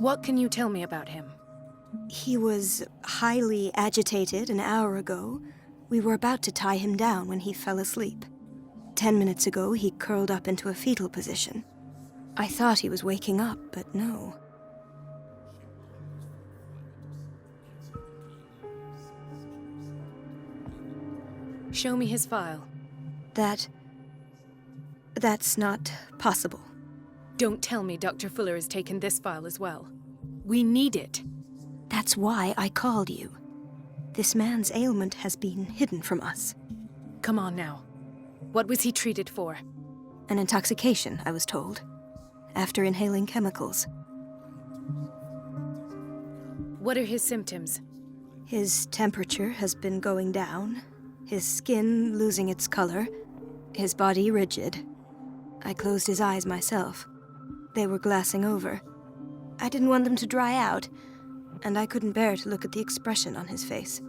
What can you tell me about him? He was highly agitated an hour ago. We were about to tie him down when he fell asleep. 10 minutes ago, he curled up into a fetal position. I thought he was waking up, but no. Show me his file. That's not possible. Don't tell me Dr. Fuller has taken this file as well. We need it. That's why I called you. This man's ailment has been hidden from us. Come on now. What was he treated for? An intoxication, I was told, after inhaling chemicals. What are his symptoms? His temperature has been going down, his skin losing its color, his body rigid. I closed his eyes myself. They were glassing over. I didn't want them to dry out, and I couldn't bear to look at the expression on his face.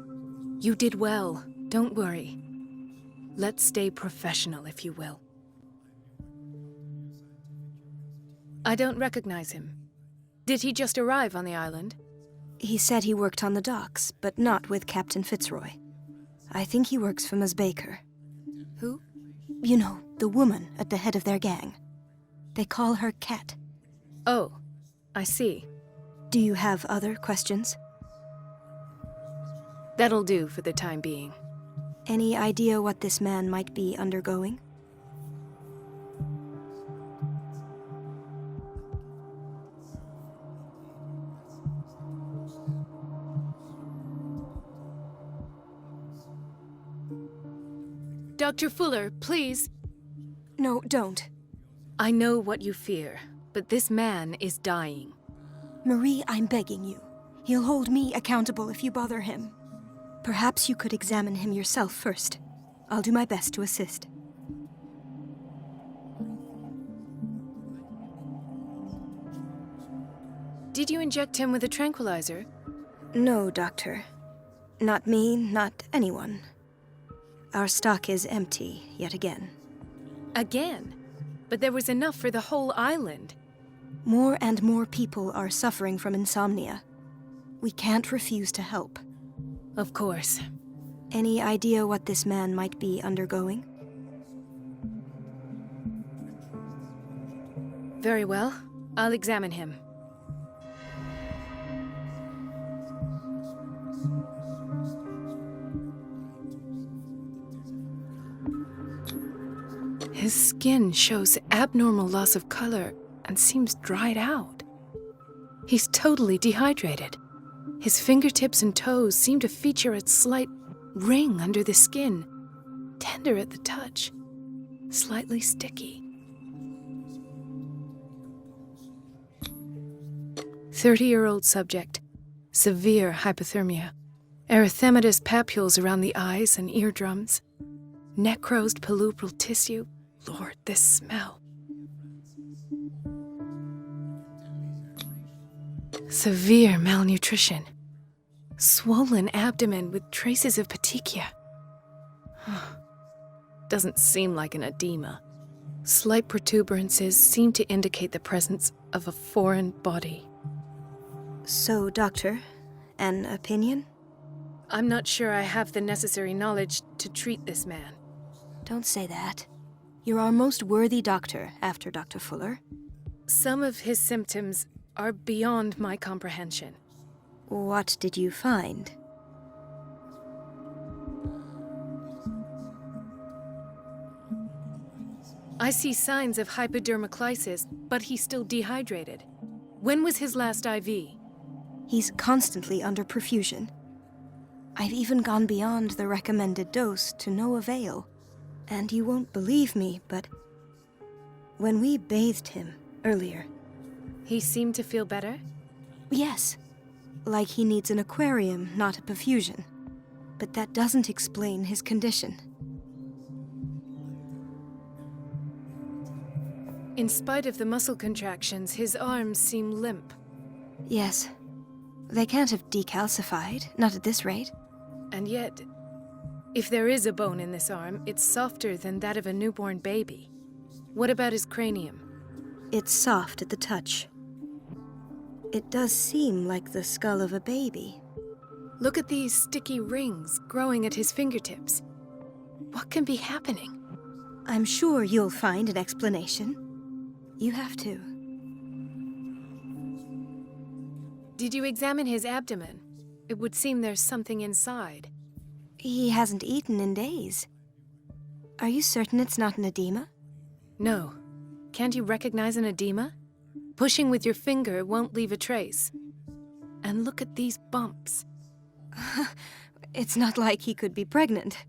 You did well. Don't worry. Let's stay professional, if you will. I don't recognize him. Did he just arrive on the island? He said he worked on the docks, but not with Captain Fitzroy. I think he works for Ms. Baker. Who? You know, the woman at the head of their gang. They call her Cat. Oh, I see. Do you have other questions? That'll do for the time being. Any idea what this man might be undergoing? Dr. Fuller, please. No, don't. I know what you fear, but this man is dying. Marie, I'm begging you. He'll hold me accountable if you bother him. Perhaps you could examine him yourself first. I'll do my best to assist. Did you inject him with a tranquilizer? No, Doctor. Not me, not anyone. Our stock is empty, yet again. Again? But there was enough for the whole island. More and more people are suffering from insomnia. We can't refuse to help. Of course. Any idea what this man might be undergoing? Very well. I'll examine him. His skin shows abnormal loss of color and seems dried out. He's totally dehydrated. His fingertips and toes seem to feature a slight ring under the skin, tender at the touch, slightly sticky. 30-year-old subject, severe hypothermia, erythematous papules around the eyes and eardrums, necrosed palpebral tissue. Lord, this smell. Severe malnutrition. Swollen abdomen with traces of petechia. Doesn't seem like an edema. Slight protuberances seem to indicate the presence of a foreign body. So, Doctor, an opinion? I'm not sure I have the necessary knowledge to treat this man. Don't say that. You're our most worthy doctor after Dr. Fuller. Some of his symptoms are beyond my comprehension. What did you find? I see signs of hypodermoclysis, but he's still dehydrated. When was his last IV? He's constantly under perfusion. I've even gone beyond the recommended dose to no avail. And you won't believe me, but when we bathed him earlier... He seemed to feel better? Yes. Like he needs an aquarium, not a perfusion. But that doesn't explain his condition. In spite of the muscle contractions, his arms seem limp. Yes. They can't have decalcified, not at this rate. And yet, if there is a bone in this arm, it's softer than that of a newborn baby. What about his cranium? It's soft at the touch. It does seem like the skull of a baby. Look at these sticky rings growing at his fingertips. What can be happening? I'm sure you'll find an explanation. You have to. Did you examine his abdomen? It would seem there's something inside. He hasn't eaten in days. Are you certain it's not an edema? No. Can't you recognize an edema? Pushing with your finger won't leave a trace. And look at these bumps. It's not like he could be pregnant.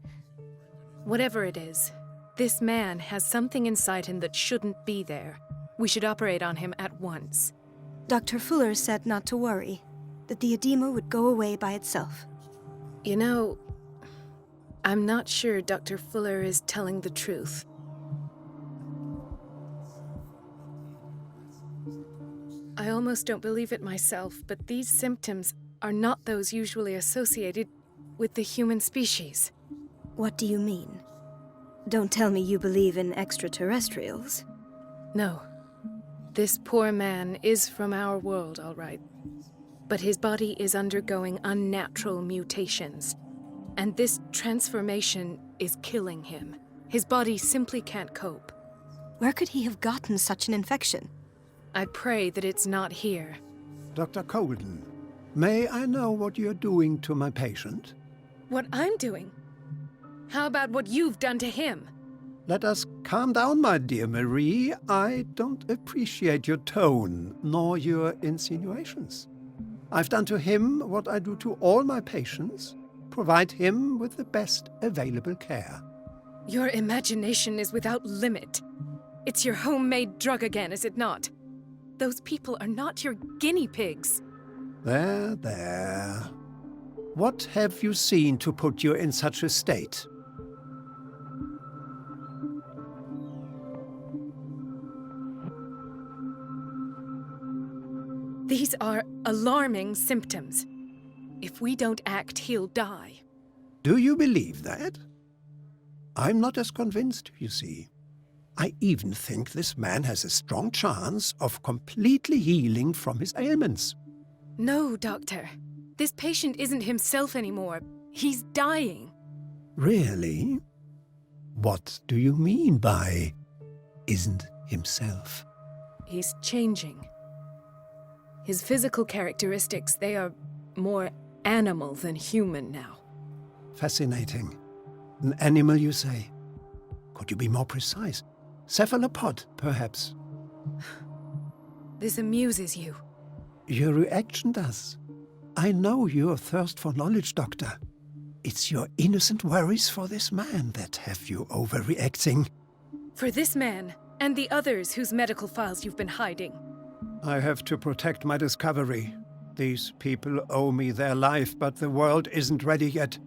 Whatever it is, this man has something inside him that shouldn't be there. We should operate on him at once. Dr. Fuller said not to worry, that the edema would go away by itself. You know, I'm not sure Dr. Fuller is telling the truth. I almost don't believe it myself, but these symptoms are not those usually associated with the human species. What do you mean? Don't tell me you believe in extraterrestrials. No. This poor man is from our world, all right. But his body is undergoing unnatural mutations. And this transformation is killing him. His body simply can't cope. Where could he have gotten such an infection? I pray that it's not here. Dr. Colden, may I know what you're doing to my patient? What I'm doing? How about what you've done to him? Let us calm down, my dear Marie. I don't appreciate your tone, nor your insinuations. I've done to him what I do to all my patients. Provide him with the best available care. Your imagination is without limit. It's your homemade drug again, is it not? Those people are not your guinea pigs. There, there. What have you seen to put you in such a state? These are alarming symptoms. If we don't act, he'll die. Do you believe that? I'm not as convinced, you see. I even think this man has a strong chance of completely healing from his ailments. No, Doctor. This patient isn't himself anymore. He's dying. Really? What do you mean by isn't himself? He's changing. His physical characteristics, they are more animal than human now. Fascinating. An animal, you say? Could you be more precise? Cephalopod, perhaps? This amuses you. Your reaction does. I know your thirst for knowledge, Doctor. It's your innocent worries for this man that have you overreacting. For this man, and the others whose medical files you've been hiding. I have to protect my discovery. These people owe me their life, but the world isn't ready yet.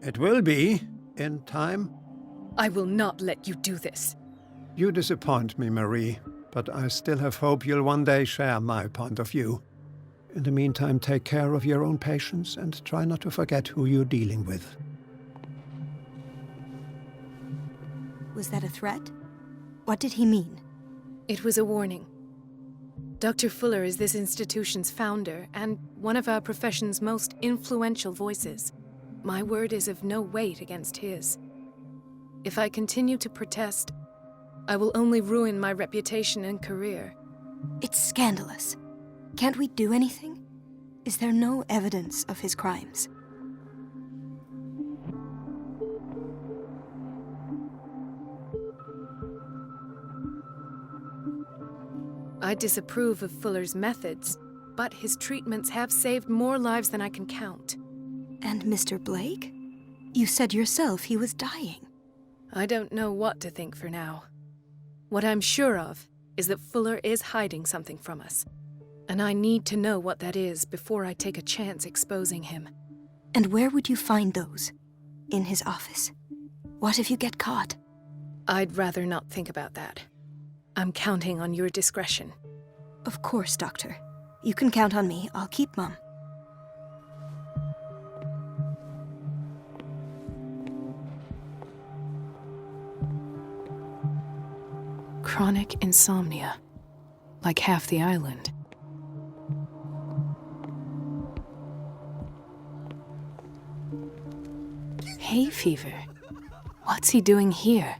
It will be, in time. I will not let you do this. You disappoint me, Marie, but I still have hope you'll one day share my point of view. In the meantime, take care of your own patients and try not to forget who you're dealing with. Was that a threat? What did he mean? It was a warning. Dr. Fuller is this institution's founder and one of our profession's most influential voices. My word is of no weight against his. If I continue to protest, I will only ruin my reputation and career. It's scandalous. Can't we do anything? Is there no evidence of his crimes? I disapprove of Fuller's methods, but his treatments have saved more lives than I can count. And Mr. Blake? You said yourself he was dying. I don't know what to think for now. What I'm sure of is that Fuller is hiding something from us. And I need to know what that is before I take a chance exposing him. And where would you find those? In his office? What if you get caught? I'd rather not think about that. I'm counting on your discretion. Of course, Doctor. You can count on me. I'll keep mum. Chronic insomnia. Like half the island. hay fever. What's he doing here?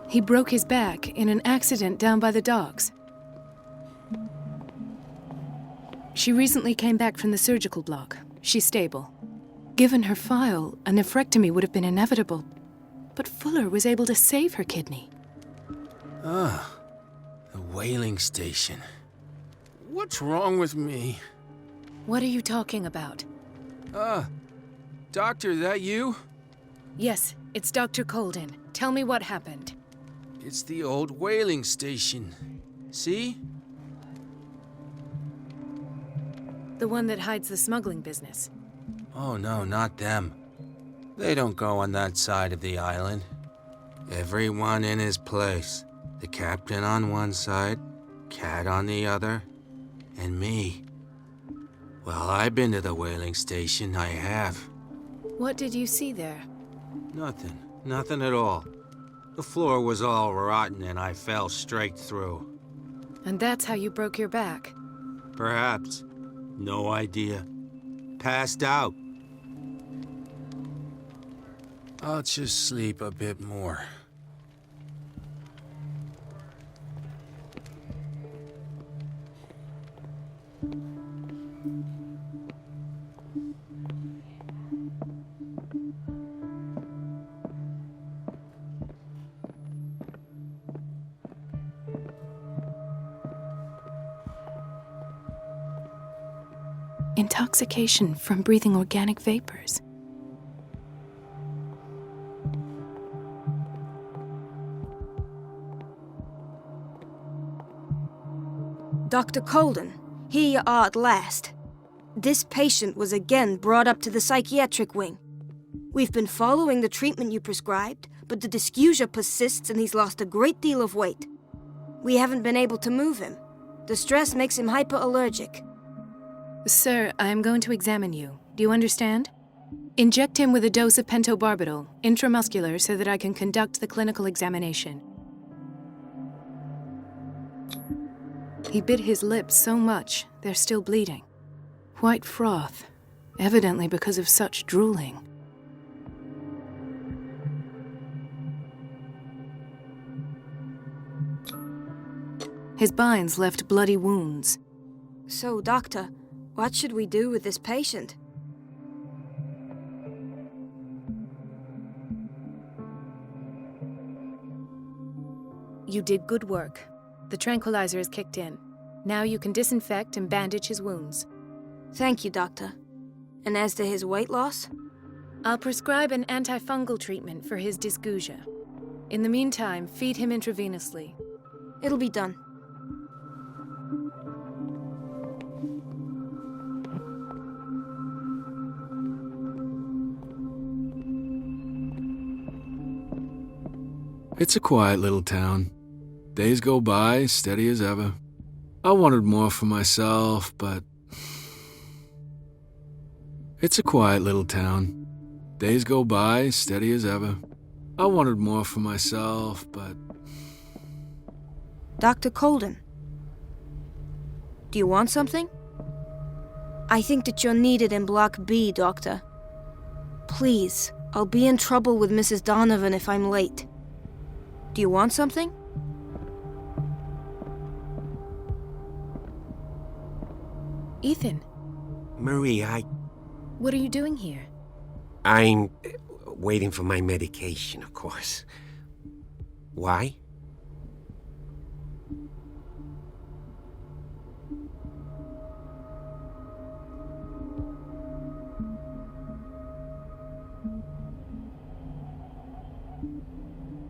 He broke his back in an accident down by the docks. She recently came back from the surgical block. She's stable. Given her file, a nephrectomy would have been inevitable. But Fuller was able to save her kidney. Ah, the whaling station. What's wrong with me? What are you talking about? Doctor, that you? Yes, it's Dr. Colden. Tell me what happened. It's the old whaling station. See? The one that hides the smuggling business. Oh no, not them. They don't go on that side of the island. Everyone in his place. The captain on one side, Cat on the other, and me. Well, I've been to the whaling station, I have. What did you see there? Nothing at all. The floor was all rotten and I fell straight through. And that's how you broke your back? Perhaps. No idea. Passed out. I'll just sleep a bit more. Intoxication from breathing organic vapors. Dr. Colden, here you are at last. This patient was again brought up to the psychiatric wing. We've been following the treatment you prescribed, but the dysgeusia persists and he's lost a great deal of weight. We haven't been able to move him. The stress makes him hyperallergic. Sir, I am going to examine you. Do you understand? Inject him with a dose of pentobarbital, intramuscular, so that I can conduct the clinical examination. He bit his lips so much, they're still bleeding. White froth, evidently because of such drooling. His binds left bloody wounds. So, Doctor, what should we do with this patient? You did good work. The tranquilizer is kicked in. Now you can disinfect and bandage his wounds. Thank you, Doctor. And as to his weight loss? I'll prescribe an antifungal treatment for his dysgeusia. In the meantime, feed him intravenously. It'll be done. It's a quiet little town. Days go by, steady as ever. I wanted more for myself, but... It's a quiet little town. Days go by, steady as ever. I wanted more for myself, but... Dr. Colden, do you want something? I think that you're needed in Block B, Doctor. Please, I'll be in trouble with Mrs. Donovan if I'm late. Do you want something? Ethan, Marie, what are you doing here? I'm waiting for my medication, of course. Why?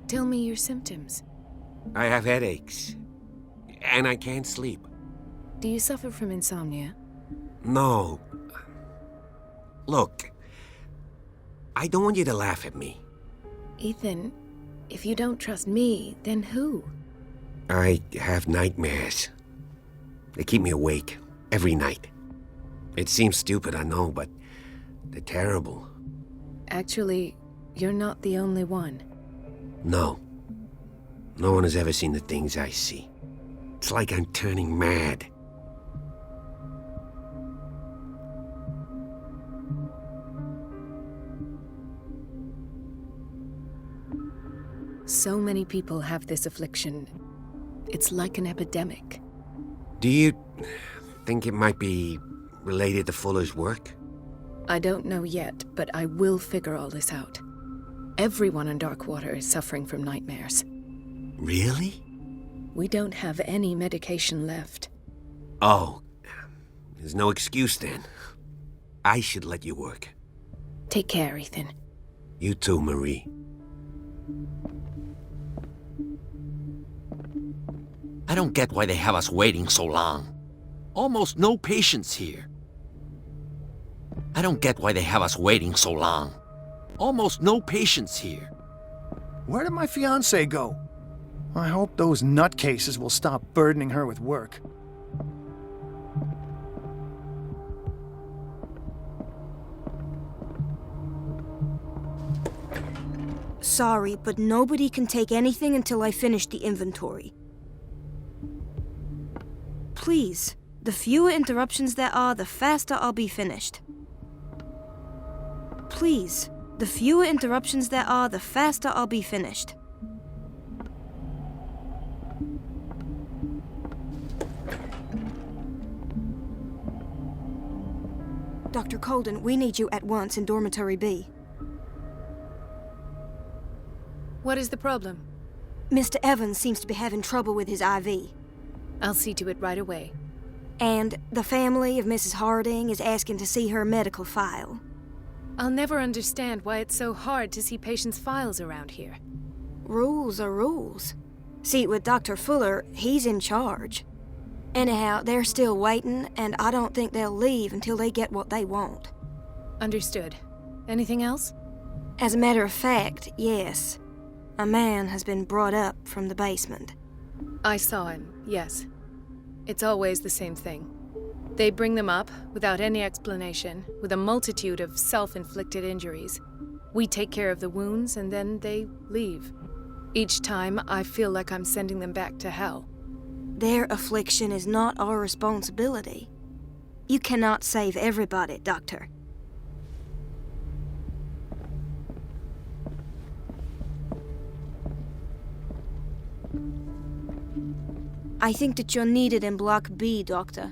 Tell me your symptoms. I have headaches, and I can't sleep. Do you suffer from insomnia? No. Look, I don't want you to laugh at me. Ethan, if you don't trust me, then who? I have nightmares. They keep me awake every night. It seems stupid, I know, but they're terrible. Actually, you're not the only one. No. No one has ever seen the things I see. It's like I'm turning mad. So many people have this affliction. It's like an epidemic. Do you think it might be related to Fuller's work? I don't know yet, but I will figure all this out. Everyone in Darkwater is suffering from nightmares. Really? We don't have any medication left. Oh, there's no excuse then. I should let you work. Take care, Ethan. You too, Marie. I don't get why they have us waiting so long. Almost no patients here. I don't get why they have us waiting so long. Almost no patients here. Where did my fiancée go? I hope those nutcases will stop burdening her with work. Sorry, but nobody can take anything until I finish the inventory. Please, the fewer interruptions there are, the faster I'll be finished. Please, the fewer interruptions there are, the faster I'll be finished. Dr. Colden, we need you at once in Dormitory B. What is the problem? Mr. Evans seems to be having trouble with his IV. I'll see to it right away. And the family of Mrs. Harding is asking to see her medical file. I'll never understand why it's so hard to see patients' files around here. Rules are rules. See, with Dr. Fuller, he's in charge. Anyhow, they're still waiting, and I don't think they'll leave until they get what they want. Understood. Anything else? As a matter of fact, yes. A man has been brought up from the basement. I saw him, yes. It's always the same thing. They bring them up, without any explanation, with a multitude of self-inflicted injuries. We take care of the wounds, and then they leave. Each time, I feel like I'm sending them back to hell. Their affliction is not our responsibility. You cannot save everybody, Doctor. I think that you're needed in Block B, Doctor.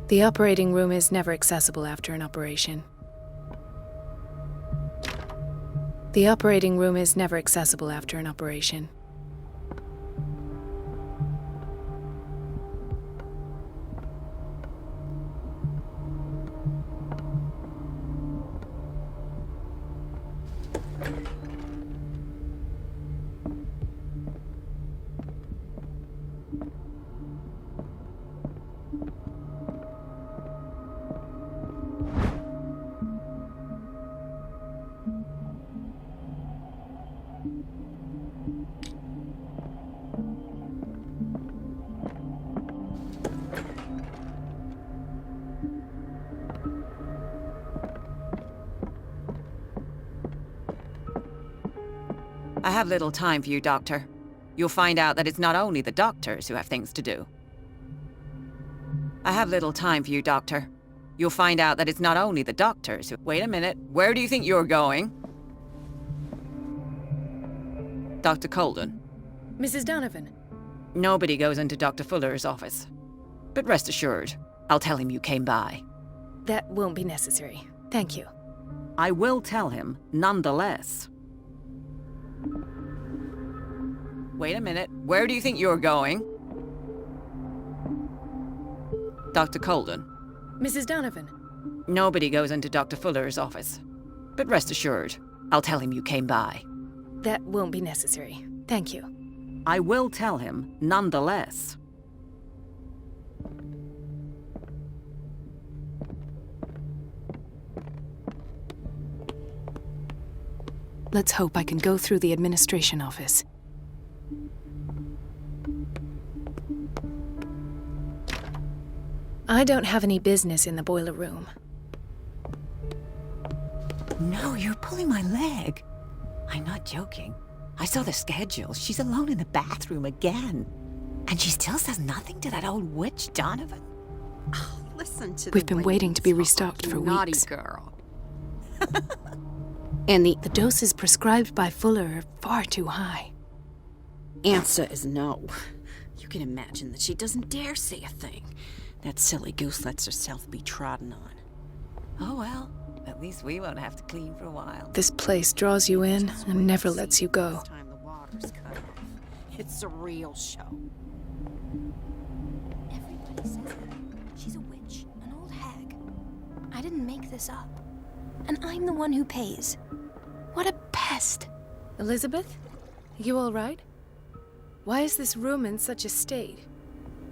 The operating room is never accessible after an operation. The operating room is never accessible after an operation. I have little time for you, Doctor. You'll find out that it's not only the doctors who have things to do. I have little time for you, Doctor. You'll find out that it's not only the doctors who— Wait a minute, where do you think you're going? Dr. Colden. Mrs. Donovan. Nobody goes into Dr. Fuller's office. But rest assured, I'll tell him you came by. That won't be necessary. Thank you. I will tell him, nonetheless. Wait a minute, where do you think you're going? Dr. Colden. Mrs. Donovan. Nobody goes into Dr. Fuller's office. But rest assured, I'll tell him you came by. That won't be necessary. Thank you. I will tell him, nonetheless. Let's hope I can go through the administration office. I don't have any business in the boiler room. No, you're pulling my leg. I'm not joking. I saw the schedule. She's alone in the bathroom again. And she still says nothing to that old witch, Donovan. Listen to We've the been way waiting you to be talk, restocked you for naughty weeks. girl. And the doses prescribed by Fuller are far too high. Answer is no. You can imagine that she doesn't dare say a thing. That silly goose lets herself be trodden on. Oh well, at least we won't have to clean for a while. This place draws you in and never lets you go. This time the water's cut off. It's a real show. Everybody says it. She's a witch, an old hag. I didn't make this up. And I'm the one who pays. What a pest. Elizabeth? You all right? Why is this room in such a state?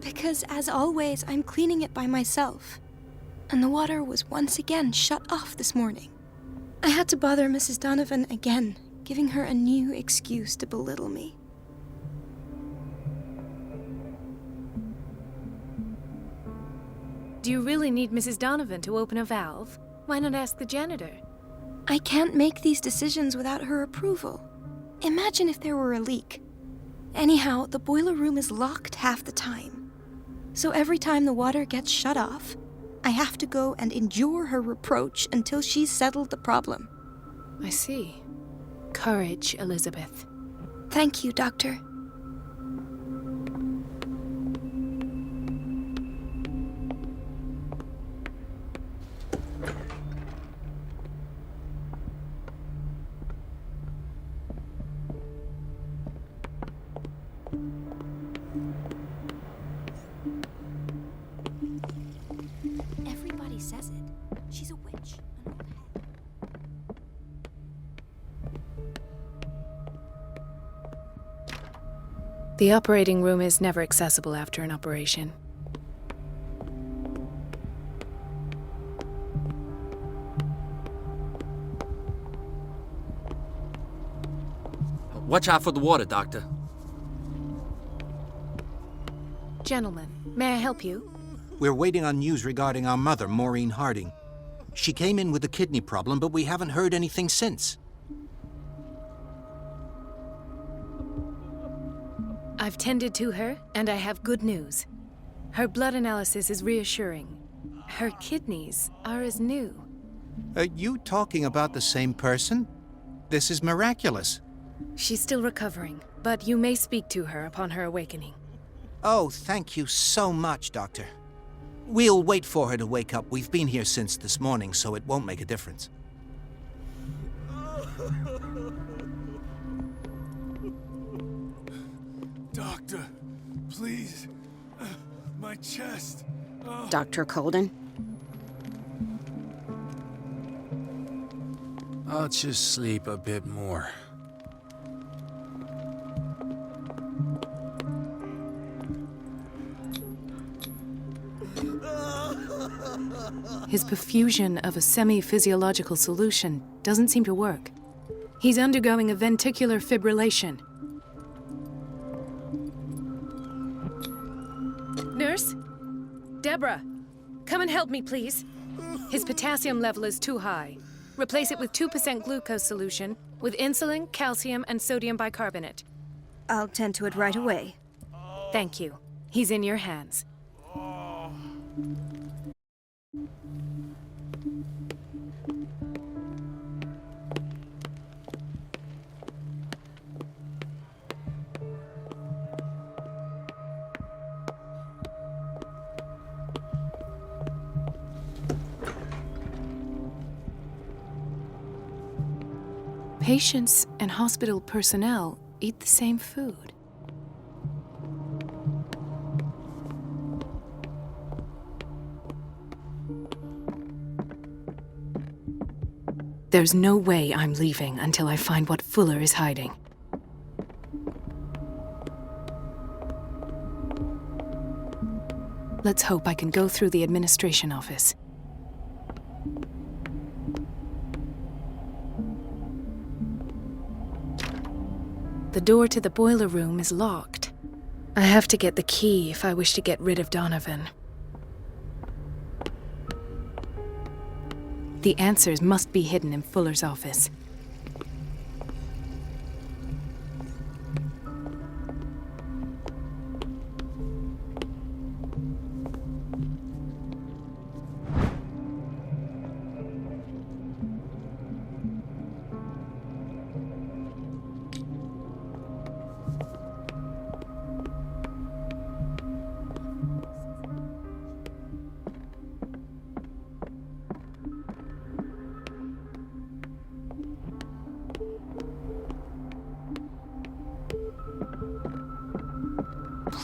Because, as always, I'm cleaning it by myself. And the water was once again shut off this morning. I had to bother Mrs. Donovan again, giving her a new excuse to belittle me. Do you really need Mrs. Donovan to open a valve? Why not ask the janitor? I can't make these decisions without her approval. Imagine if there were a leak. Anyhow, the boiler room is locked half the time. So every time the water gets shut off, I have to go and endure her reproach until she's settled the problem. I see. Courage, Elizabeth. Thank you, Doctor. Everybody says it. She's a witch, an old hag. The operating room is never accessible after an operation. Watch out for the water, Doctor. Gentlemen, may I help you? We're waiting on news regarding our mother, Maureen Harding. She came in with a kidney problem, but we haven't heard anything since. I've tended to her, and I have good news. Her blood analysis is reassuring. Her kidneys are as new. Are you talking about the same person? This is miraculous. She's still recovering, but you may speak to her upon her awakening. Oh, thank you so much, Doctor. We'll wait for her to wake up. We've been here since this morning, so it won't make a difference. Doctor, please. My chest. Dr. Colden? I'll just sleep a bit more. His perfusion of a semi-physiological solution doesn't seem to work. He's undergoing a ventricular fibrillation. Nurse? Deborah, come and help me, please. His potassium level is too high. Replace it with 2% glucose solution with insulin, calcium, and sodium bicarbonate. I'll tend to it right away. Thank you. He's in your hands. Patients and hospital personnel eat the same food. There's no way I'm leaving until I find what Fuller is hiding. Let's hope I can go through the administration office. The door to the boiler room is locked. I have to get the key if I wish to get rid of Donovan. The answers must be hidden in Fuller's office.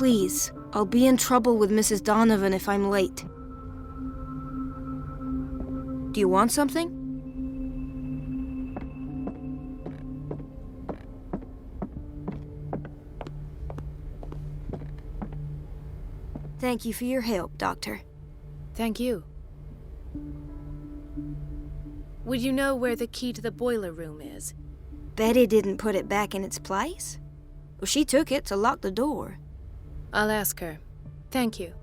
Please, I'll be in trouble with Mrs. Donovan if I'm late. Do you want something? Thank you for your help, Doctor. Thank you. Would you know where the key to the boiler room is? Betty didn't put it back in its place. Well, she took it to lock the door. I'll ask her. Thank you.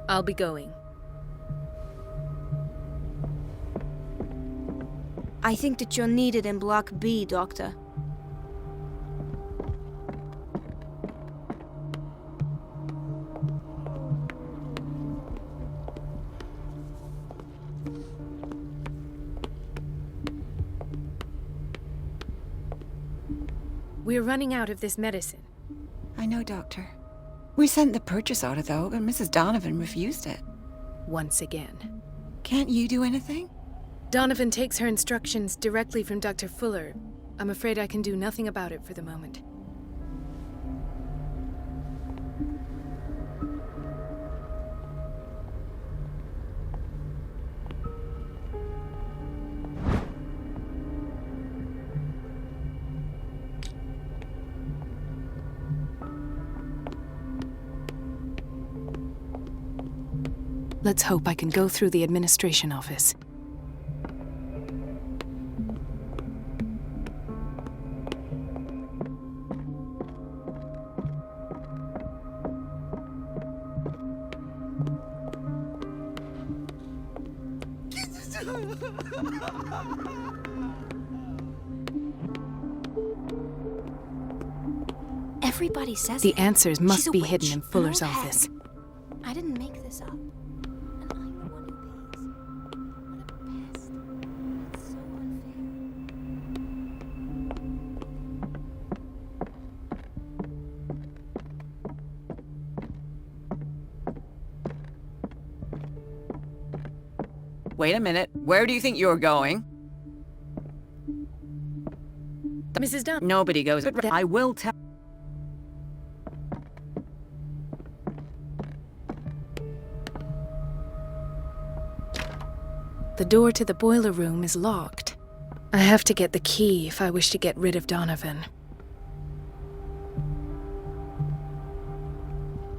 I'll be going. I think that you're needed in Block B, Doctor. We're running out of this medicine. I know, Doctor. We sent the purchase order, though, but Mrs. Donovan refused it. Once again. Can't you do anything? Donovan takes her instructions directly from Dr. Fuller. I'm afraid I can do nothing about it for the moment. Let's hope I can go through the administration office. Everybody says The it. answers must She's a be witch, hidden in an Fuller's old hag. office. I didn't make this up. And I'm the one who pays. What a pest. It's so unfair. Wait a minute. Where do you think you're going? Mrs. Dunn. Nobody goes. But I will tell. The door to the boiler room is locked. I have to get the key if I wish to get rid of Donovan.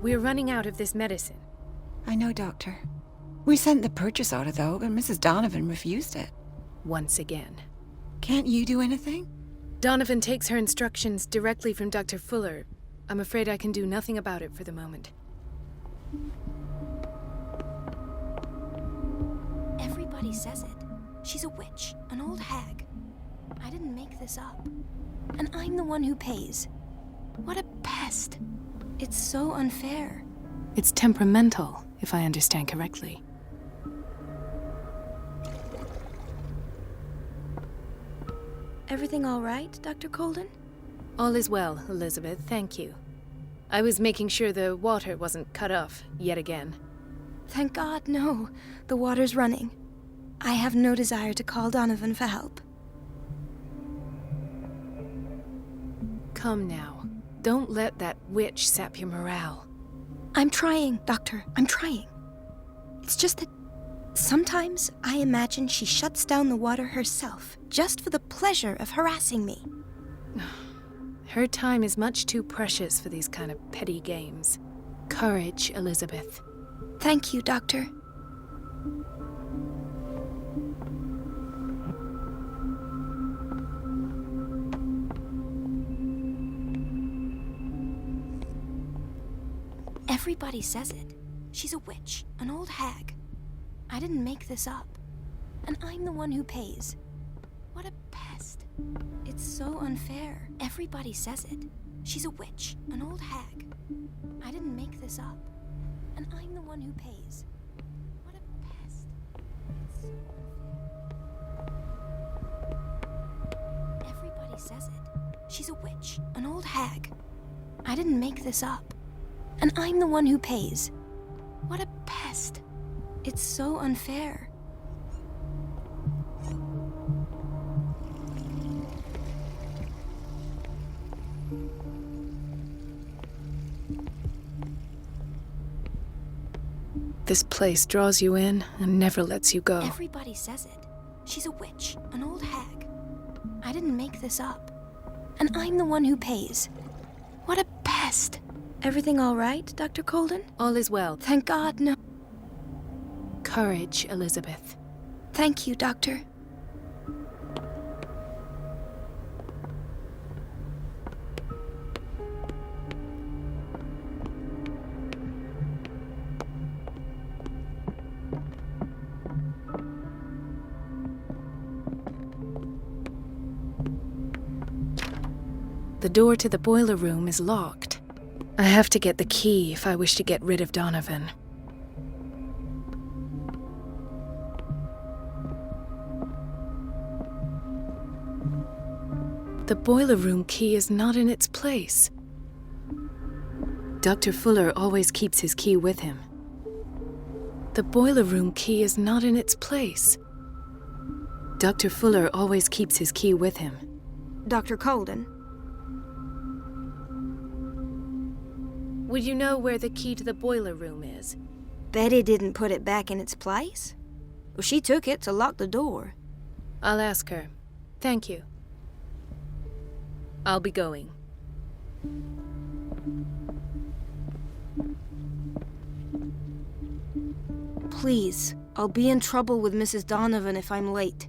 We're running out of this medicine. I know, Doctor. We sent the purchase order, though, but Mrs. Donovan refused it. Once again. Can't you do anything? Donovan takes her instructions directly from Dr. Fuller. I'm afraid I can do nothing about it for the moment. Everybody says it. She's a witch, an old hag. I didn't make this up. And I'm the one who pays. What a pest. It's so unfair. It's temperamental, if I understand correctly. Everything all right, Dr. Colden? All is well, Elizabeth, thank you. I was making sure the water wasn't cut off yet again. Thank God, no. The water's running. I have no desire to call Donovan for help. Come now. Don't let that witch sap your morale. I'm trying, Doctor. I'm trying. It's just that sometimes I imagine she shuts down the water herself, just for the pleasure of harassing me. Her time is much too precious for these kind of petty games. Courage, Elizabeth. Thank you, Doctor. Everybody says it. She's a witch, an old hag. I didn't make this up. And I'm the one who pays. What a pest. It's so unfair. Everybody says it. She's a witch, an old hag. I didn't make this up. And I'm the one who pays. What a pest. It's so unfair. Everybody says it. She's a witch, an old hag. I didn't make this up. And I'm the one who pays. What a pest. It's so unfair. this place draws you in and never lets you go. Everybody says it. She's a witch, an old hag. I didn't make this up. And I'm the one who pays. What a pest. Everything all right, Dr. Colden? All is well. Thank God, no. Courage, Elizabeth. Thank you, Doctor. The door to the boiler room is locked. I have to get the key if I wish to get rid of Donovan. The boiler room key is not in its place. Dr. Fuller always keeps his key with him. The boiler room key is not in its place. Dr. Fuller always keeps his key with him. Dr. Colden? Would you know where the key to the boiler room is? Betty didn't put it back in its place. Well, she took it to lock the door. I'll ask her. Thank you. I'll be going. Please, I'll be in trouble with Mrs. Donovan if I'm late.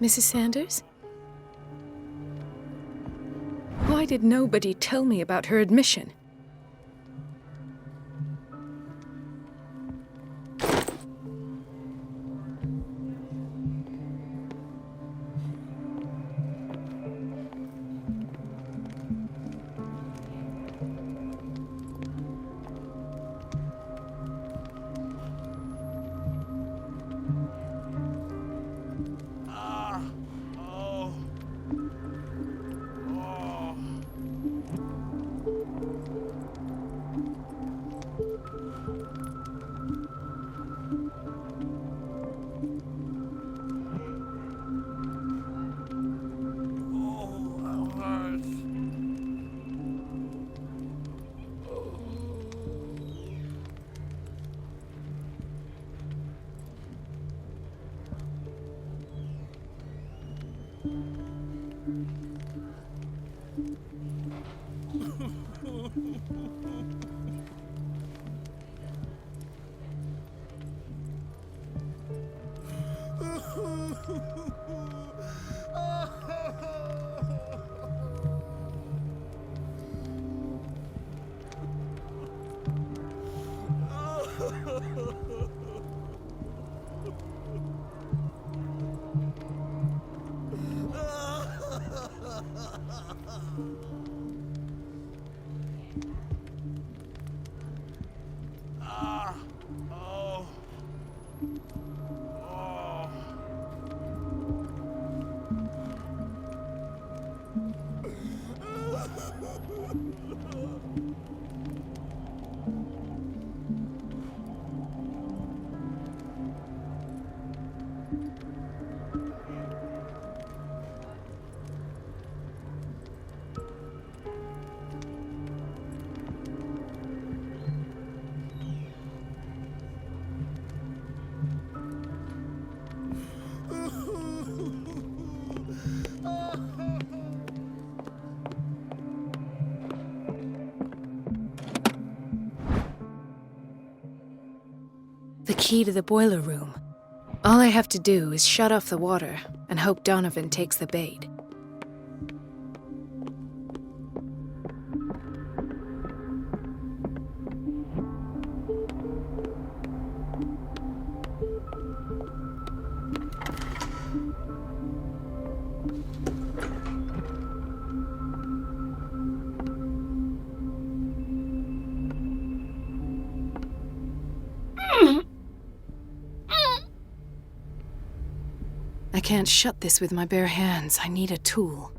Mrs. Sanders? Why did nobody tell me about her admission? The key to the boiler room. All I have to do is shut off the water and hope Donovan takes the bait. I can't shut this with my bare hands. I need a tool.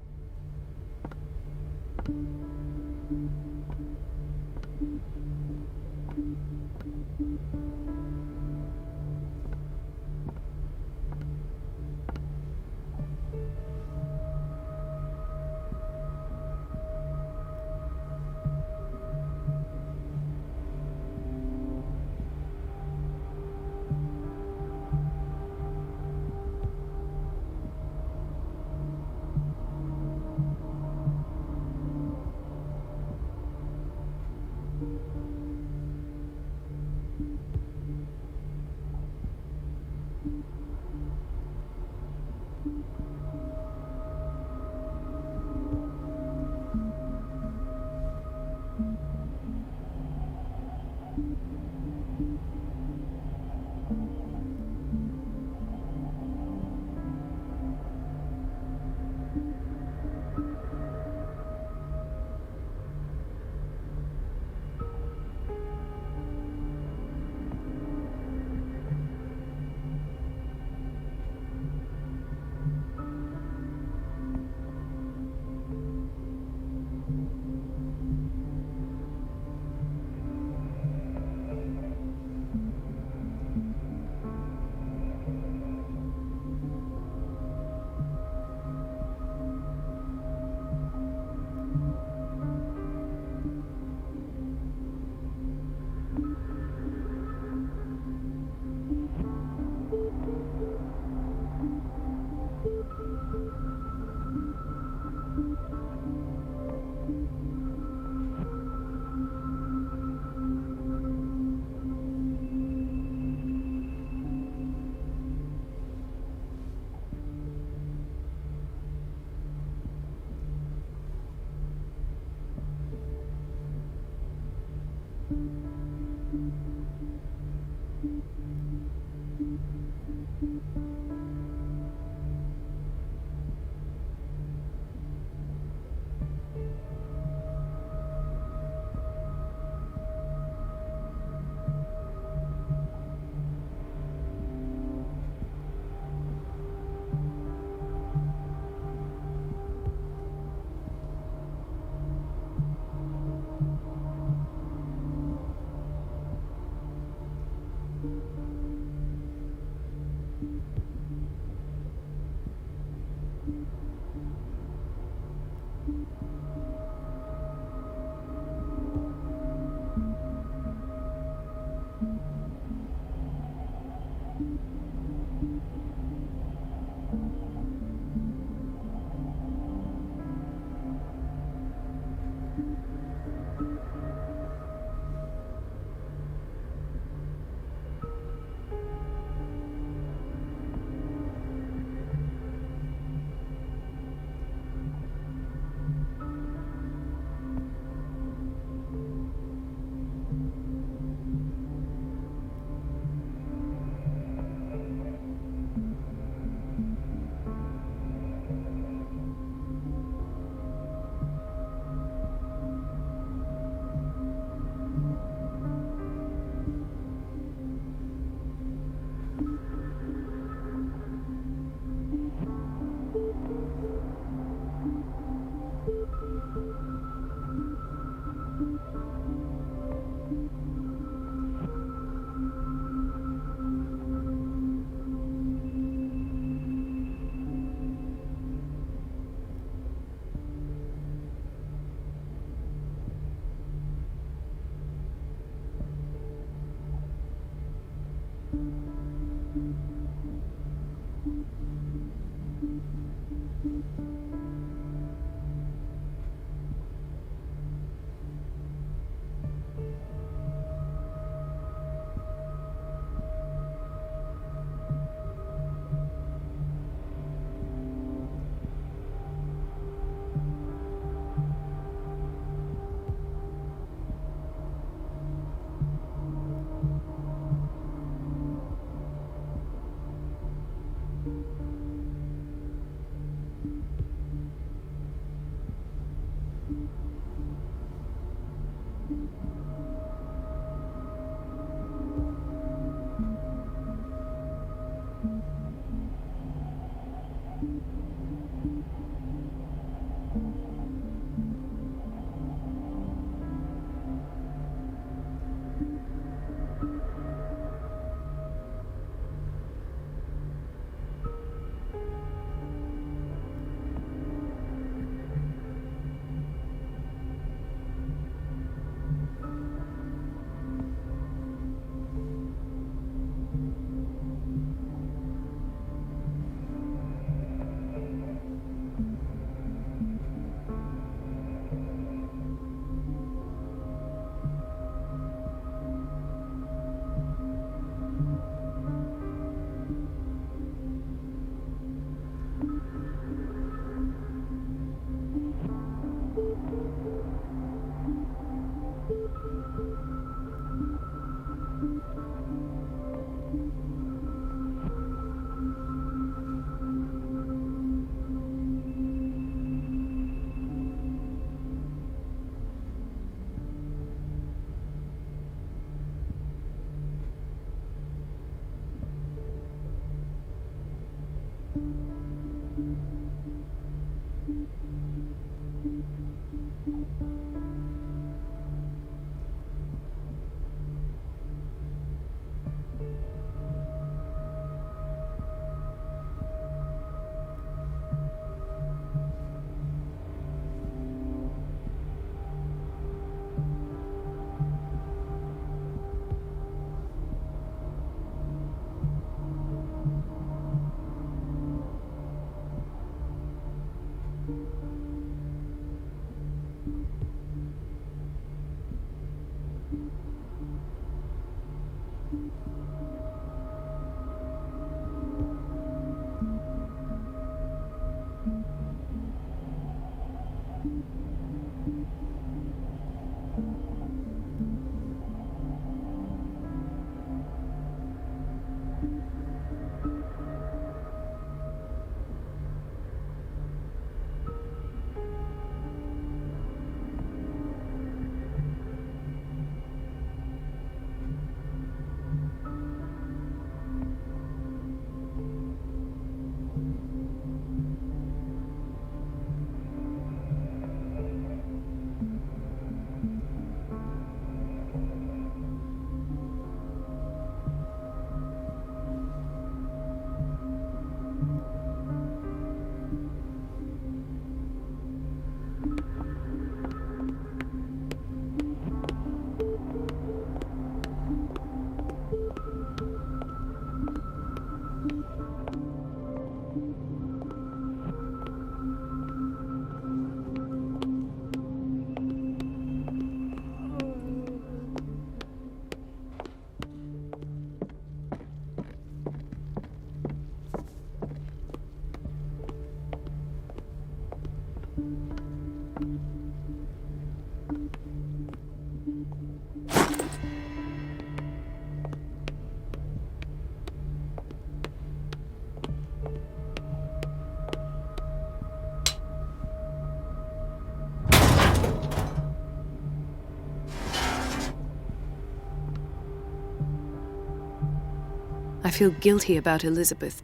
I feel guilty about Elizabeth,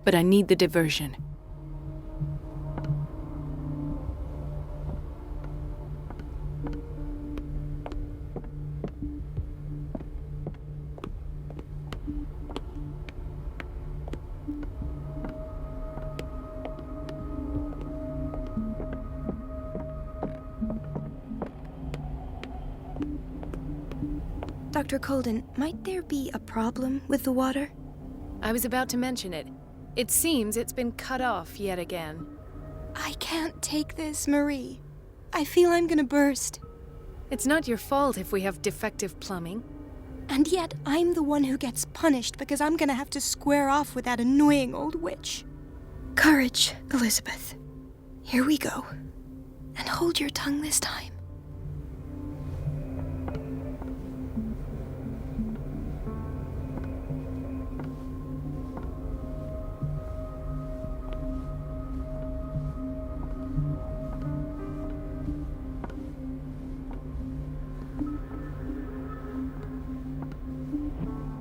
but I need the diversion. Dr. Colden, might there be a problem with the water? I was about to mention it. It seems it's been cut off yet again. I can't take this, Marie. I feel I'm gonna burst. It's not your fault if we have defective plumbing. And yet, I'm the one who gets punished because I'm gonna have to square off with that annoying old witch. Courage, Elizabeth. Here we go. And hold your tongue this time.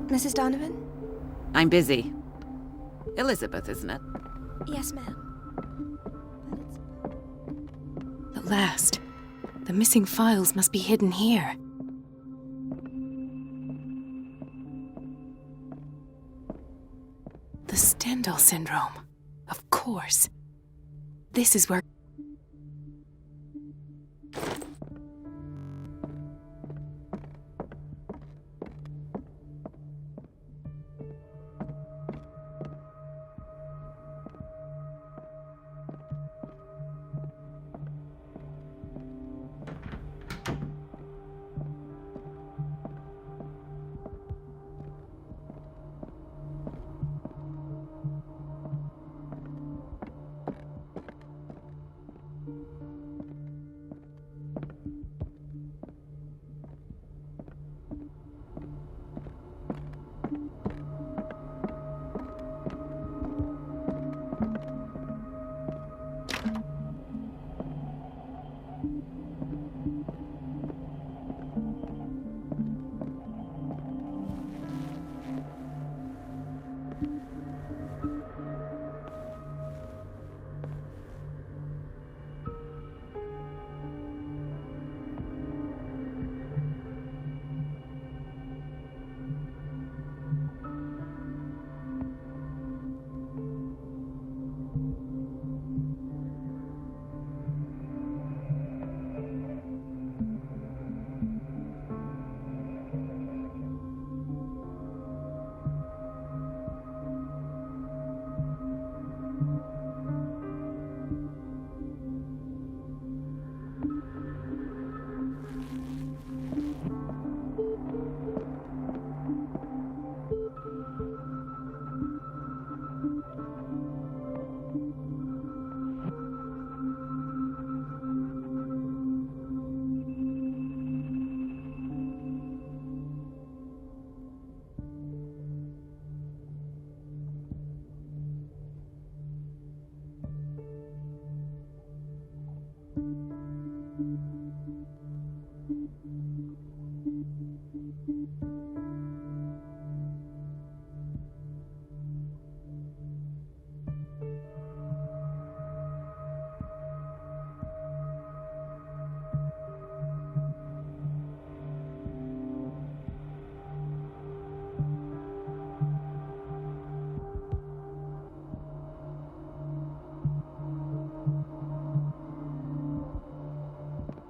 Mrs. Donovan? I'm busy. Elizabeth, isn't it? Yes, ma'am. At last. The missing files must be hidden here. The Stendhal syndrome. Of course. This is where...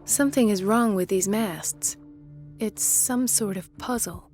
Something is wrong with these masts. It's some sort of puzzle.